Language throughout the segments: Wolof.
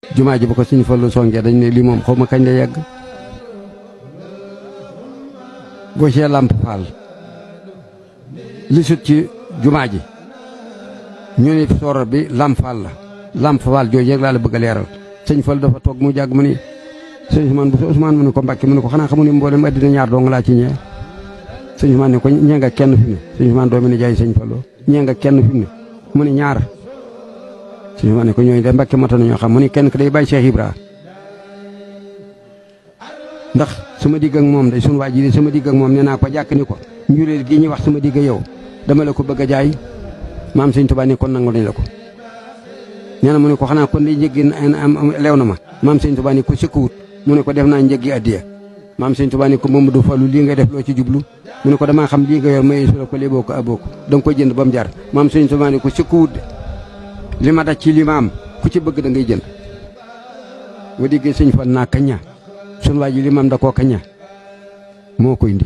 jumaa ji ba ko Sëñ Fallu songee dañ ne lii moom xaw ma kañ la yegg boo see Lamp Fall li sut ci jumaa ji ñu ne soror bi Lamp Fall la Lamp Fall jooju rek laa la bëgg a leeral Sëñ Fallu dafa toog mu jàgg mu ni sëñ Ousmane mu ne ko Mbàkke mu ne ko xanaa xamu ne mboolem addina ñaar dong laa ci ñee sëñ Ousmane ne ko ñee nga kenn fi mu ne sëñ Ousmane doomi ne jaay Sëñ Fallu ñee nga kenn fi mu ne mu ne ñaar sëñ Ousmane ne ko ñooñu de Mbàkke mata nañoo xam mu ne kenn ki day bàyyi Cheikh Ibra ndax sama digg ak moom day sunu waa ji de sama digg ak moom nee naa ko jàkk ni ko njureel gi ñuy wax sama digg yow dama la ko bëgg a jaay maam Sëñ Tuubaa ni kon nangu nañ la ko nee na mu ne ko xanaa kon day njëggi leew na ma maam Sëñ Tuubaa ni ko sëkkuwut mu ne ko def naa njëggi addiya maam Sëñ Tuubaa ni ko Mamadou Fallou lii nga def loo ci jublu mu ne ko damaa xam lii nga yor may su la ko léeboo ko aboo ko da nga koy jënd ba mu jar maam Sëñ Tuubaa ni ko sëkkuwut de li ma daj ci li ma am ku ci bëgg da ngay jënd boo déggee Sëñ Fall naa kaña sun waa ji li ma am da koo kaña moo koy indi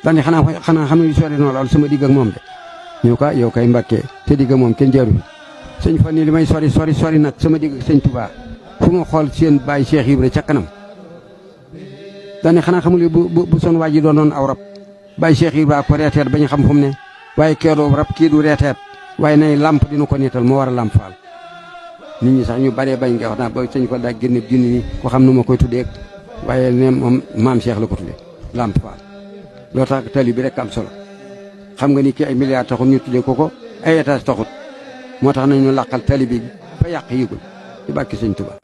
daane xanaa xam ne sori noo lool sama digg ak moom de ñëw ka yow kay Mbàkke te digg ak moom kenn jaaru fi Sëñ Fall ni li may sori nag sama digg ak Sëñ Tuubaa fu ma xool seen bàyyi Cheikh Ibra ca kanam daane xanaa xamul bu son waa ji doon aw rab bàyyi Cheikh Ibra ko reeteet ba ñu xam fu mu ne waaye keedoo rab kii du reeteet waaye nay lamp dina ko niital moo war a Lamp Fall nit ñi sax ñu baree bañ nga wax naa ba Sëñ Fall daa génne junni ni ko xam nu ma koy tuddee waaye ne moom maam Cheikh la ko tuddee Lamp Fall loo tax tali bi rek am solo xam nga ni ki ay milliards taxut ñu tuddee ko ay étage taxut moo tax nañu làqal tali bi fa yàq yëgul ci barke Sëñ Tuubaa